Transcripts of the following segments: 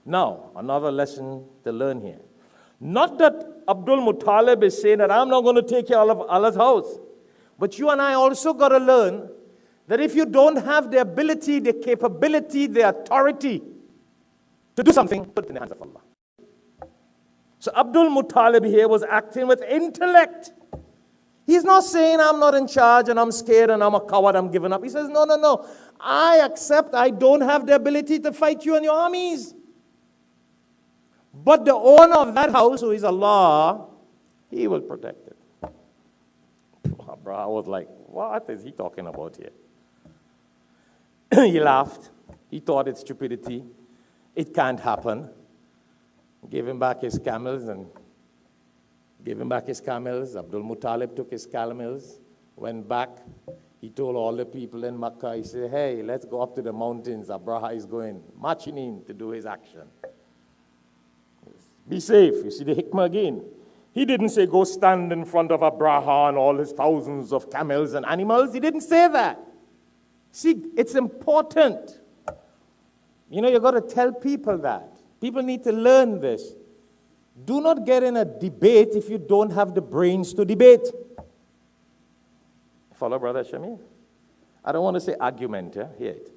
Now, another lesson to learn here. Not that Abdul Muttalib is saying that I'm not going to take care of Allah's house. But you and I also got to learn that if you don't have the ability, the capability, the authority to do something, put it in the hands of Allah. So Abdul Muttalib here was acting with intellect. He's not saying I'm not in charge and I'm scared and I'm a coward, I'm giving up. He says, no. I accept I don't have the ability to fight you and your armies. But the owner of that house, who is Allah, He will protect it. Abraham was like, what is he talking about here? He laughed. He thought it's stupidity. It can't happen. Gave him back his camels. Abdul Muttalib took his camels, went back. He told all the people in Makkah, he said, hey, let's go up to the mountains. Abraham is going, marching in to do his action. Be safe. You see the hikmah again. He didn't say go stand in front of Abraham and all his thousands of camels and animals. He didn't say that. See, it's important. You know, you've got to tell people that. People need to learn this. Do not get in a debate if you don't have the brains to debate. Follow, Brother Shamir? I don't want to say argument, hear it.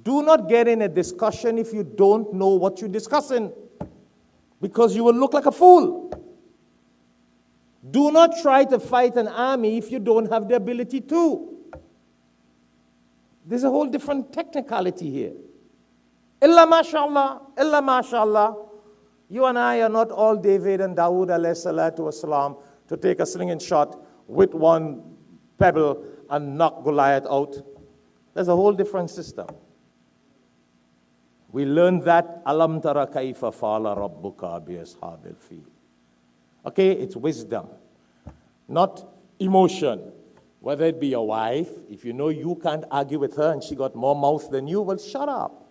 Do not get in a discussion if you don't know what you're discussing, because you will look like a fool. Do not try to fight an army if you don't have the ability to. There's a whole different technicality here. Illa mashallah. You and I are not all David and Dawood alayhi salatu wasalam to take a slinging shot with one pebble and knock Goliath out. There's a whole different system. We learned that alam tara kaifa fa'ala rabbuka bi ashabil fil. Okay, it's wisdom, not emotion. Whether it be your wife, if you know you can't argue with her and she got more mouth than you, well, shut up.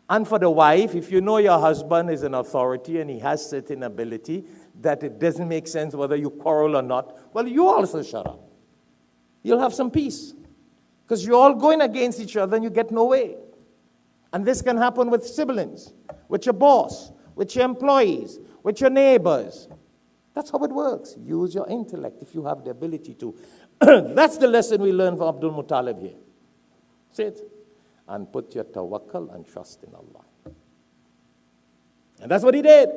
And for the wife, if you know your husband is an authority and he has certain ability that it doesn't make sense whether you quarrel or not, well, you also shut up. You'll have some peace. Because you're all going against each other and you get no way. And this can happen with siblings, with your boss, with your employees, with your neighbors. That's how it works. Use your intellect if you have the ability to. That's the lesson we learn from Abdul Muttalib here. See it? And put your tawakkul and trust in Allah. And that's what he did.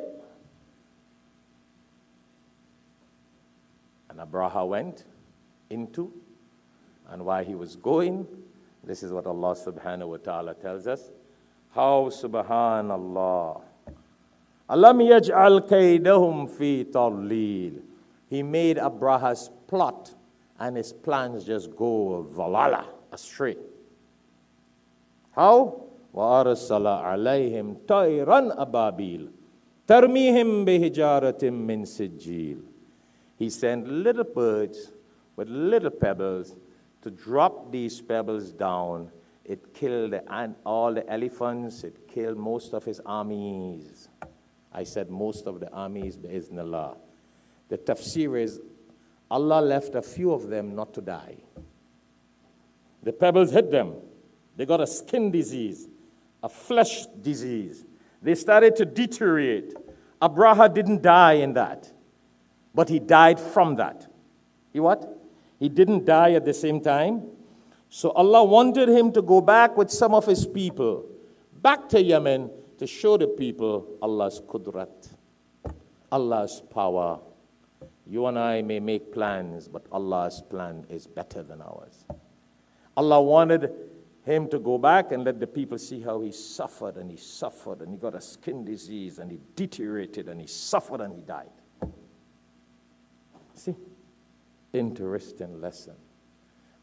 And Abraha went into, and while he was going, this is what Allah subhanahu wa ta'ala tells us. How subhanallah. Alam yaj'al kaydahum fi tadlil. He made Abraha's plot and his plans just go dhalala, astray. How? وَأَرْسَلَ عَلَيْهِمْ طَيْرًا أَبَابِيلَ تَرْمِيهِمْ بِحِجَارَةٍ مِّن سِجِّيلٍ. He sent little birds with little pebbles to drop these pebbles down. It killed all the elephants. It killed most of his armies. I said most of the armies, bi'ithnillah. The tafsir is Allah left a few of them not to die. The pebbles hit them. They got a skin disease, a flesh disease. They started to deteriorate. Abraha didn't die in that, but he died from that. He what? He didn't die at the same time. So Allah wanted him to go back with some of his people, back to Yemen, to show the people Allah's qudrat, Allah's power. You and I may make plans, but Allah's plan is better than ours. Allah wanted him to go back and let the people see how he suffered and he got a skin disease and he deteriorated and he suffered and he died. See? Interesting lesson.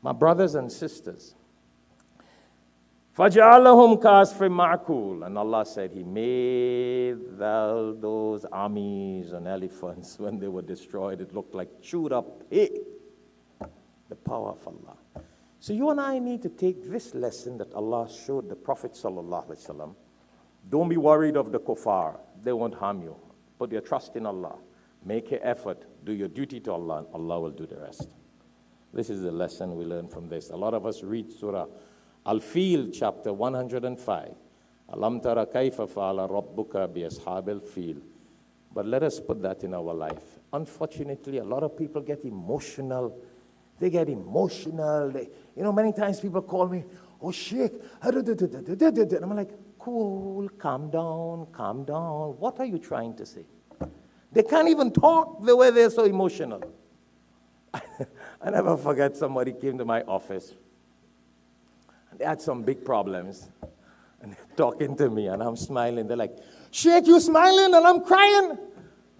My brothers and sisters, فَجَعَلَهُمْ كَاسْفٍ مَعْكُولٍ. And Allah said He made those armies and elephants, when they were destroyed, it looked like chewed up pig. The power of Allah. So you and I need to take this lesson that Allah showed the Prophet ﷺ. Don't be worried of the kuffar. They won't harm you. Put your trust in Allah. Make your effort. Do your duty to Allah, and Allah will do the rest. This is the lesson we learn from this. A lot of us read Surah Al-Fil, chapter 105. Alam tara kayfa fa'ala rabbuka bi ashabil fil. But let us put that in our life. Unfortunately, a lot of people get emotional. They get emotional. Many times people call me, oh, Sheikh. And I'm like, cool, calm down, calm down. What are you trying to say? They can't even talk the way they're so emotional. I never forget somebody came to my office. And they had some big problems. And they're talking to me, and I'm smiling. They're like, Sheikh, you smiling, and I'm crying.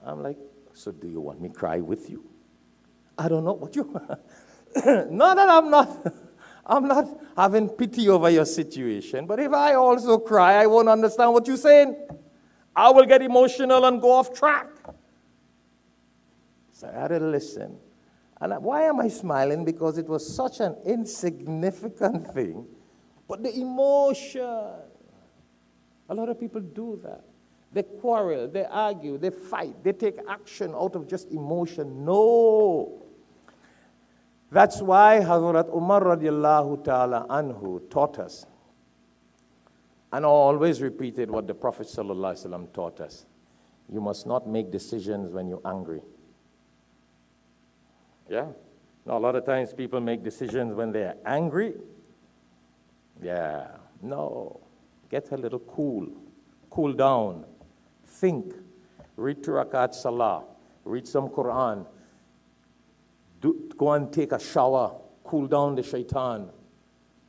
I'm like, so do you want me to cry with you? I don't know what you want. Not that I'm not having pity over your situation, but if I also cry, I won't understand what you're saying. I will get emotional and go off track. So I had to listen. And why am I smiling? Because it was such an insignificant thing. But the emotion, a lot of people do that. They quarrel, they argue, they fight, they take action out of just emotion. No. That's why Hazrat Umar radiallahu ta'ala anhu taught us, and always repeated what the Prophet sallallahu alaihi wasallam taught us. You must not make decisions when you're angry. Yeah? Now, a lot of times people make decisions when they're angry. Yeah. No. Get a little cool. Cool down. Think. Read 2 rakat salah. Read some Quran. Go and take a shower. Cool down the shaitan.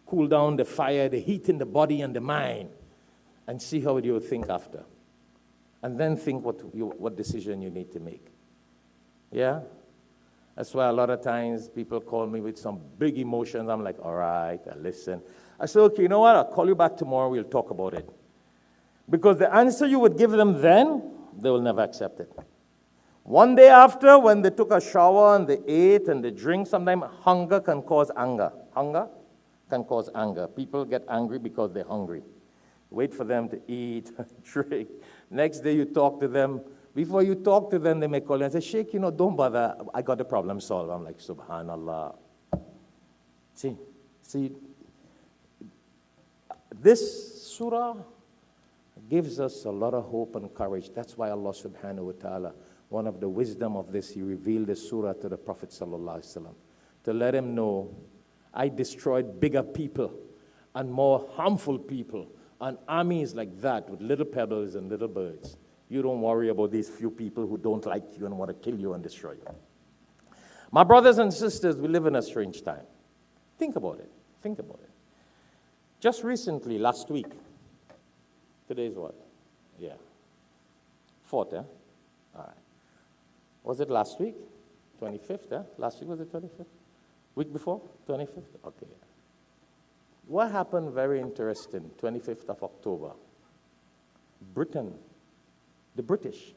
Cool down the fire, the heat in the body and the mind. And see how you think after. And then think what decision you need to make. Yeah? That's why a lot of times people call me with some big emotions. I'm like, all right, I listen. I say, okay, you know what? I'll call you back tomorrow. We'll talk about it. Because the answer you would give them then, they will never accept it. One day after, when they took a shower and they ate and they drink, sometimes hunger can cause anger. Hunger can cause anger. People get angry because they're hungry. Wait for them to eat, drink. Next day you talk to them. Before you talk to them, they may call you and say, Sheikh, don't bother. I got the problem solved. I'm like, subhanallah. See, this surah gives us a lot of hope and courage. That's why Allah subhanahu wa ta'ala, one of the wisdom of this, He revealed the surah to the Prophet sallallahu alaihi wasallam to let him know, I destroyed bigger people and more harmful people and armies like that with little pebbles and little birds. You don't worry about these few people who don't like you and want to kill you and destroy you. My brothers and sisters, we live in a strange time. Think about it. Think about it. Just recently, last week, today's what? Yeah. 4th, eh? All right. Was it last week? 25th, eh? Last week was it 25th? Week before? 25th? Okay. What happened very interesting, 25th of October? Britain, the British,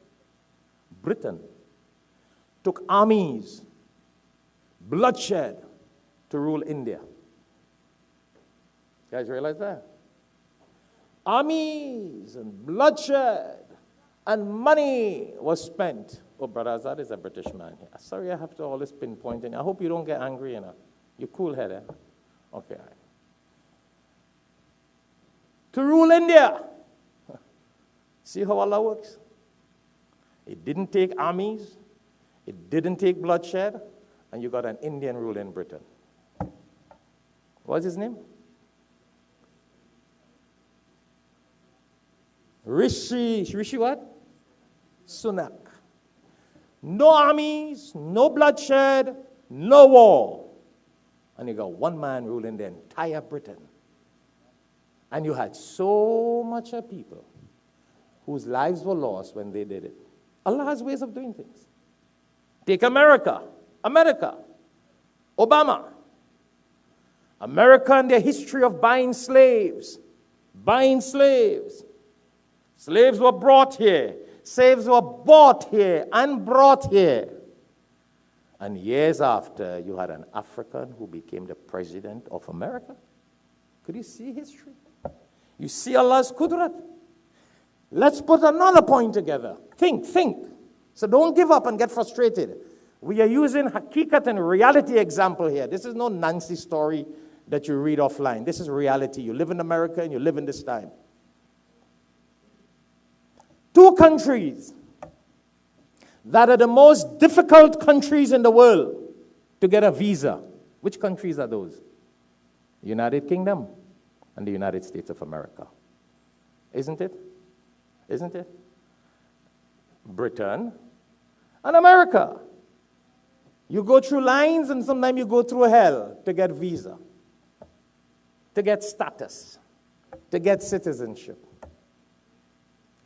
Britain took armies, bloodshed to rule India. You guys realize that? Armies and bloodshed and money was spent. Oh, Brother Azad is a British man here. Sorry, I have to always pinpoint it. I hope you don't get angry, You're cool-headed. Okay. To rule India. See how Allah works? It didn't take armies. It didn't take bloodshed. And you got an Indian rule in Britain. What's his name? Rishi what? Sunak. No armies, no bloodshed, no war. And you got one man ruling the entire Britain. And you had so much of people whose lives were lost when they did it. Allah has ways of doing things. Take America. Obama. America and their history of buying slaves. Slaves were brought here. Slaves were bought here and brought here. And years after, you had an African who became the president of America. Could you see history? You see Allah's qudrat. Let's put another point together. Think. So don't give up and get frustrated. We are using hakikat and reality example here. This is no Nancy story that you read offline. This is reality. You live in America and you live in this time. Two countries that are the most difficult countries in the world to get a visa. Which countries are those? The United Kingdom and the United States of America. Isn't it? Isn't it? Britain and America. You go through lines and sometimes you go through hell to get visa, to get status, to get citizenship.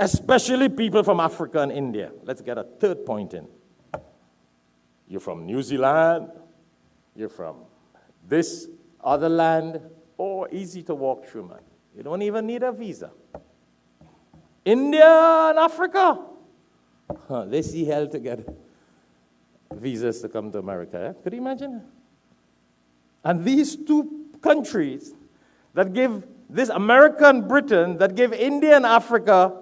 Especially people from Africa and India. Let's get a third point in. You're from New Zealand, you're from this other land, oh, easy to walk through, man. You don't even need a visa. India and Africa, they see hell to get visas to come to America. Eh? Could you imagine? And these two countries that give this America and Britain, that give India and Africa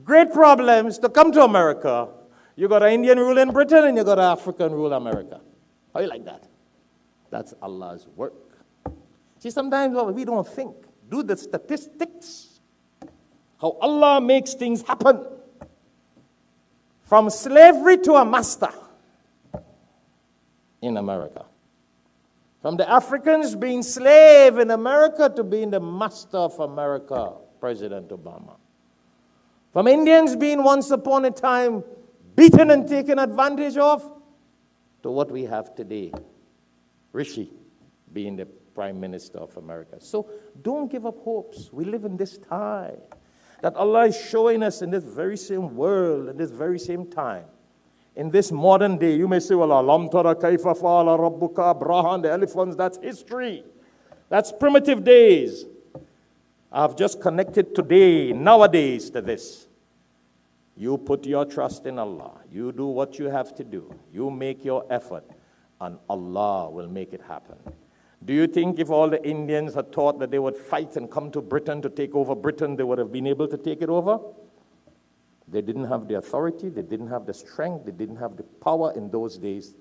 great problems to come to America. You got an Indian rule in Britain and you got an African rule in America. How you like that? That's Allah's work. See, sometimes we don't think. Do the statistics. How Allah makes things happen. From slavery to a master in America. From the Africans being slave in America to being the master of America, President Obama. From Indians being once upon a time beaten and taken advantage of, to what we have today, Rishi being the Prime Minister of America. So don't give up hopes. We live in this time that Allah is showing us in this very same world, in this very same time. In this modern day, you may say, well, Alam tara kaifa fa'ala rabbuka Abraha, the elephants, that's history. That's primitive days. I've just connected today, nowadays, to this. You put your trust in Allah. You do what you have to do. You make your effort, and Allah will make it happen. Do you think if all the Indians had thought that they would fight and come to Britain to take over Britain, they would have been able to take it over? They didn't have the authority, they didn't have the strength, they didn't have the power in those days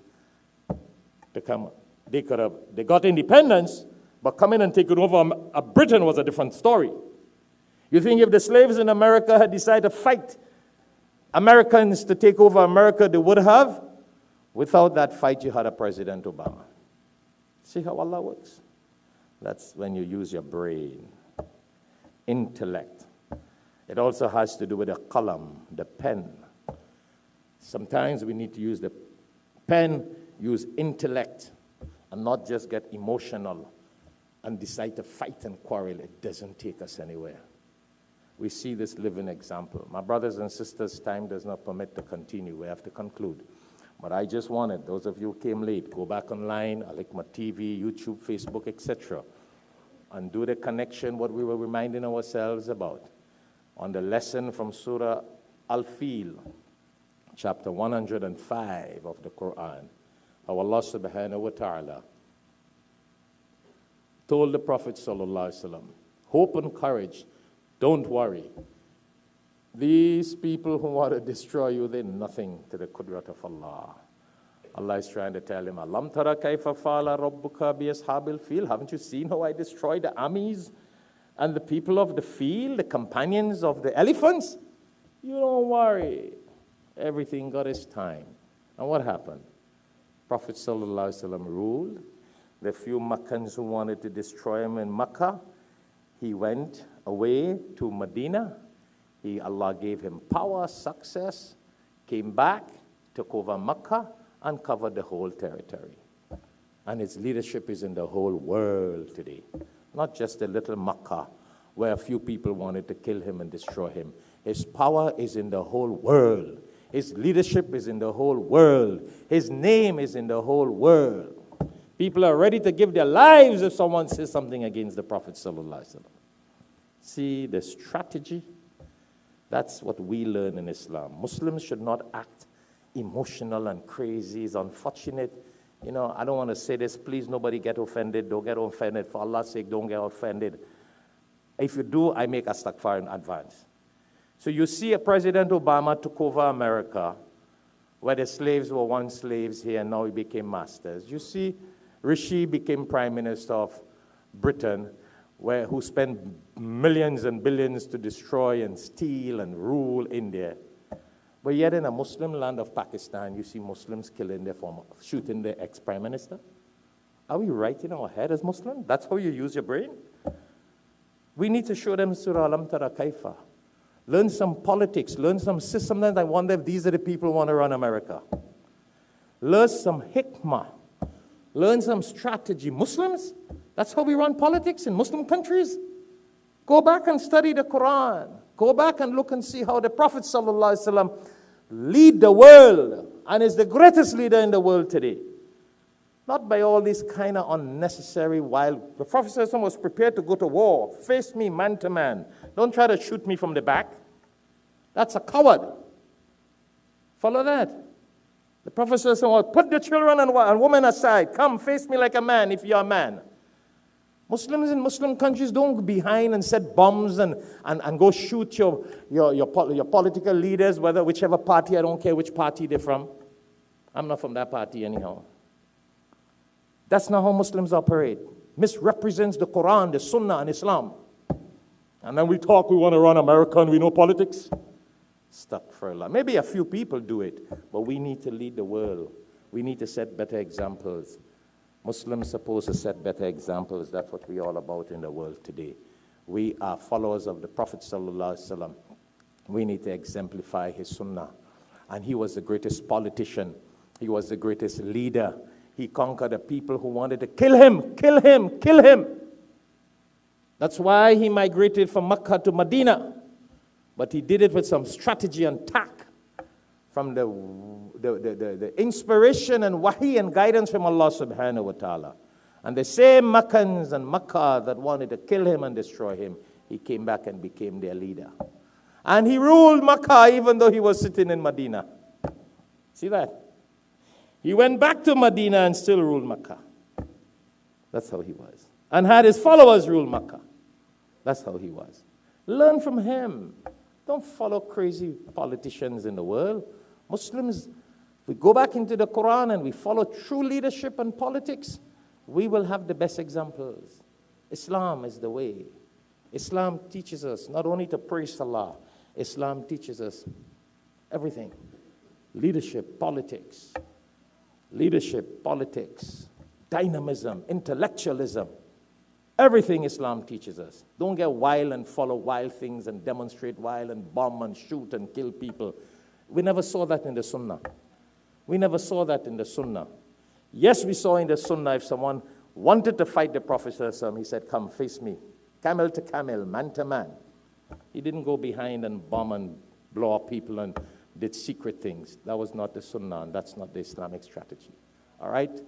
to come. They got independence, but coming and taking over Britain was a different story. You think if the slaves in America had decided to fight Americans to take over America, they would have? Without that fight, you had a President Obama. See how Allah works? That's when you use your brain, intellect. It also has to do with the qalam, the pen. Sometimes we need to use the pen, use intellect, and not just get emotional and decide to fight and quarrel. It doesn't take us anywhere. We see this living example. My brothers and sisters, time does not permit to continue. We have to conclude. But I just wanted, those of you who came late, go back online, alhikmattv, YouTube, Facebook, etc., and do the connection, what we were reminding ourselves about. On the lesson from Surah Al-Fil, chapter 105 of the Quran, how Allah subhanahu wa ta'ala told the Prophet sallallahu alaihi wasallam, hope and courage, don't worry. These people who want to destroy you, they're nothing to the qudrat of Allah. Allah is trying to tell him, Alam tara kaifa fa'ala rabbuka bi ashabil fil? Haven't you seen how I destroyed the armies and the people of the field, the companions of the elephants? You don't worry. Everything got its time. And what happened? Prophet sallallahu alaihi wasallam ruled. The few Meccans who wanted to destroy him in Mecca, he went away to Medina. Allah gave him power, success, came back, took over Mecca, and covered the whole territory. And his leadership is in the whole world today. Not just a little Mecca where a few people wanted to kill him and destroy him. His power is in the whole world. His leadership is in the whole world. His name is in the whole world. People are ready to give their lives if someone says something against the Prophet sallallahu alaihi wasallam. See the strategy? That's what we learn in Islam. Muslims should not act emotional and crazy. It's unfortunate. You know, I don't want to say this. Please, nobody get offended. Don't get offended. For Allah's sake, don't get offended. If you do, I make astaghfar in advance. So you see, President Obama took over America, where the slaves were once slaves here, and now he became masters. You see, Rishi became Prime Minister of Britain, who spent millions and billions to destroy and steal and rule India. But yet in a Muslim land of Pakistan, you see Muslims shooting their ex-prime minister. Are we right in our head as Muslims? That's how you use your brain? We need to show them Surah Alam Tara Kaifa. Learn some politics, learn some system. Sometimes I wonder if these are the people who want to run America. Learn some hikmah. Learn some strategy. Muslims, that's how we run politics in Muslim countries. Go back and study the Quran. Go back and look and see how the Prophet ﷺ lead the world and is the greatest leader in the world today. Not by all these kind of unnecessary wild. The Prophet ﷺ was prepared to go to war. Face me man to man. Don't try to shoot me from the back. That's a coward. Follow that. The Prophet ﷺ put the children and women aside. Come, face me like a man if you're a man. Muslims in Muslim countries don't go behind and set bombs and go shoot your political leaders, whichever party, I don't care which party they're from. I'm not from that party anyhow. That's not how Muslims operate. Misrepresents the Quran, the Sunnah, and Islam. And then we want to run America and we know politics. Stuck for a lot. Maybe a few people do it, but we need to lead the world. We need to set better examples. Muslims supposed to set better examples. That's what we're all about in the world today. We are followers of the Prophet ﷺ. We need to exemplify his sunnah. And he was the greatest politician. He was the greatest leader. He conquered the people who wanted to kill him, kill him, kill him. That's why he migrated from Mecca to Medina. But he did it with some strategy and tact from the inspiration and wahi and guidance from Allah subhanahu wa ta'ala. And the same Meccans and Makkah that wanted to kill him and destroy him, he came back and became their leader. And he ruled Makkah even though he was sitting in Medina. See that? He went back to Medina and still ruled Makkah. That's how he was. And had his followers rule Makkah. That's how he was. Learn from him. Don't follow crazy politicians in the world. Muslims, if we go back into the Quran and we follow true leadership and politics, we will have the best examples. Islam is the way. Islam teaches us not only to praise Allah, Islam teaches us everything. Leadership, politics, dynamism, intellectualism. Everything Islam teaches us. Don't get wild and follow wild things and demonstrate wild and bomb and shoot and kill people. We never saw that in the Sunnah. We never saw that in the Sunnah. Yes, we saw in the Sunnah if someone wanted to fight the Prophet, he said, come, face me. Camel to camel, man to man. He didn't go behind and bomb and blow up people and did secret things. That was not the Sunnah, and that's not the Islamic strategy. All right?